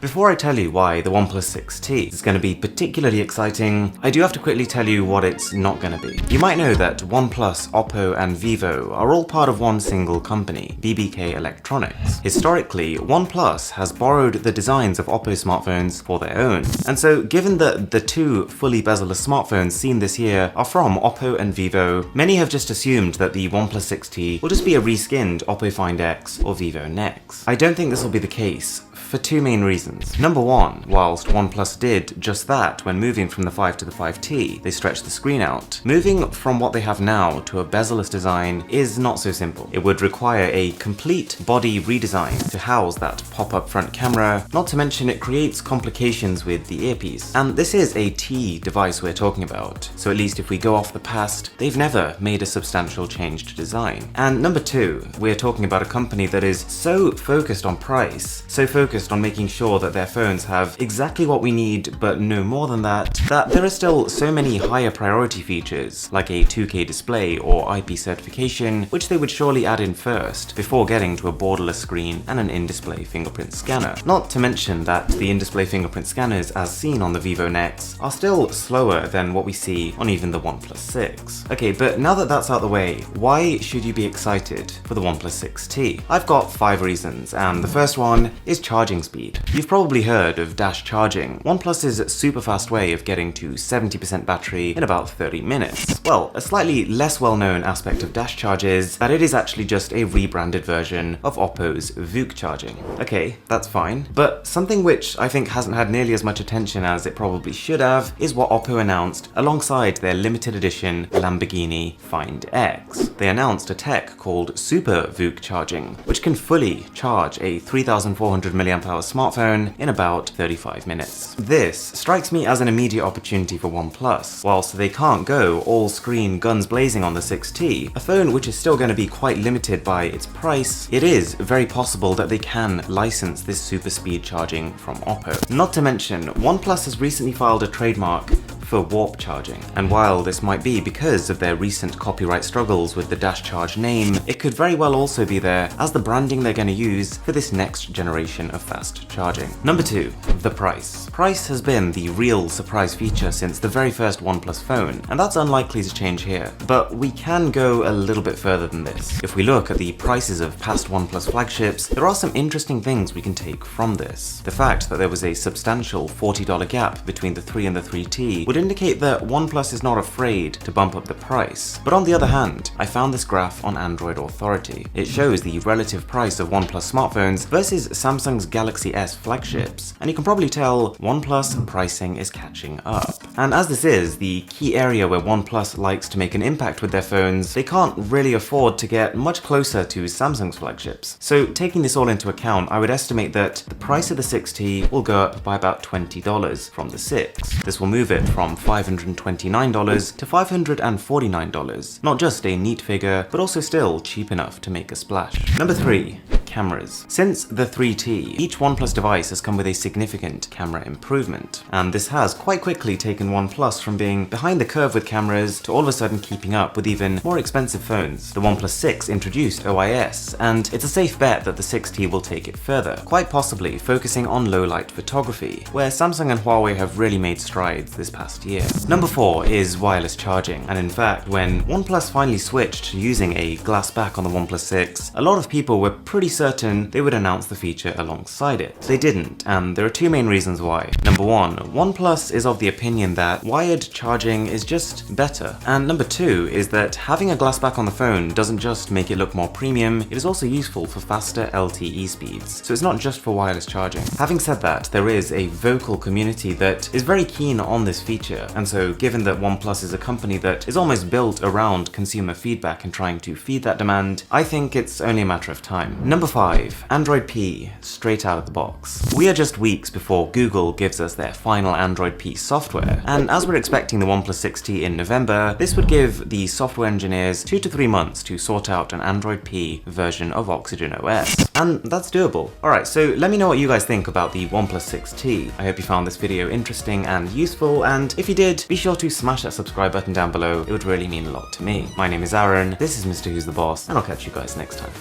Before I tell you why the OnePlus 6T is going to be particularly exciting, I do have to quickly tell you what it's not going to be. You might know that OnePlus, Oppo, and Vivo are all part of one single company, BBK Electronics. Historically, OnePlus has borrowed the designs of Oppo smartphones for their own. And so, given that the two fully bezel-less smartphones seen this year are from Oppo and Vivo, many have just assumed that the OnePlus 6T will just be a reskinned Oppo Find X or Vivo Nex. I don't think this will be the case, for two main reasons. Number one, whilst OnePlus did just that when moving from the 5 to the 5T, they stretched the screen out. Moving from what they have now to a bezel-less design is not so simple. It would require a complete body redesign to house that pop-up front camera, not to mention it creates complications with the earpiece. And this is a T device we're talking about, so at least if we go off the past, they've never made a substantial change to design. And number two, we're talking about a company that is so focused on price, so focused on making sure that their phones have exactly what we need but no more than that there are still so many higher priority features like a 2K display or IP certification which they would surely add in first before getting to a borderless screen and an in-display fingerprint scanner. Not to mention that the in-display fingerprint scanners as seen on the Vivo Nex are still slower than what we see on even the OnePlus 6. Okay, but now that that's out of the way, why should you be excited for the OnePlus 6T? I've got 5 reasons, and the first one is charging speed. You've probably heard of dash charging, OnePlus's super fast way of getting to 70% battery in about 30 minutes. Well, a slightly less well-known aspect of dash charge is that it is actually just a rebranded version of Oppo's VOOC charging. Okay, that's fine, but something which I think hasn't had nearly as much attention as it probably should have is what Oppo announced alongside their limited edition Lamborghini Find X. They announced a tech called Super VOOC charging, which can fully charge a 3,400 mAh smartphone in about 35 minutes. This strikes me as an immediate opportunity for OnePlus. Whilst they can't go all screen guns blazing on the 6T, a phone which is still going to be quite limited by its price, it is very possible that they can license this super speed charging from Oppo. Not to mention, OnePlus has recently filed a trademark for warp charging, and while this might be because of their recent copyright struggles with the Dash Charge name, it could very well also be there as the branding they're going to use for this next generation of fast charging. Number 2, the price. Price has been the real surprise feature since the very first OnePlus phone, and that's unlikely to change here. But we can go a little bit further than this. If we look at the prices of past OnePlus flagships, there are some interesting things we can take from this. The fact that there was a substantial $40 gap between the 3 and the 3T would indicate that OnePlus is not afraid to bump up the price. But on the other hand, I found this graph on Android Authority. It shows the relative price of OnePlus smartphones versus Samsung's Galaxy S flagships, and you can probably tell OnePlus pricing is catching up. And as this is the key area where OnePlus likes to make an impact with their phones, they can't really afford to get much closer to Samsung's flagships. So taking this all into account, I would estimate that the price of the 6T will go up by about $20 from the 6. This will move it from $529 to $549. Not just a neat figure, but also still cheap enough to make a splash. Number 3. Cameras. Since the 3T, each OnePlus device has come with a significant camera improvement, and this has quite quickly taken OnePlus from being behind the curve with cameras to all of a sudden keeping up with even more expensive phones. The OnePlus 6 introduced OIS, and it's a safe bet that the 6T will take it further, quite possibly focusing on low-light photography, where Samsung and Huawei have really made strides this past year. Number 4 is wireless charging, and in fact, when OnePlus finally switched to using a glass back on the OnePlus 6, a lot of people were pretty certain they would announce the feature alongside it. They didn't, and there are 2 main reasons why. Number 1, OnePlus is of the opinion that wired charging is just better. And number 2 is that having a glass back on the phone doesn't just make it look more premium, it is also useful for faster LTE speeds. So it's not just for wireless charging. Having said that, there is a vocal community that is very keen on this feature, and so given that OnePlus is a company that is almost built around consumer feedback and trying to feed that demand, I think it's only a matter of time. Number 5, Android P, straight out of the box. We are just weeks before Google gives us their final Android P software, and as we're expecting the OnePlus 6T in November, this would give the software engineers 2 to 3 months to sort out an Android P version of Oxygen OS. And that's doable. Alright, so let me know what you guys think about the OnePlus 6T. I hope you found this video interesting and useful, and if you did, be sure to smash that subscribe button down below. It would really mean a lot to me. My name is Aaron, this is Mr. Who's the Boss, and I'll catch you guys next time.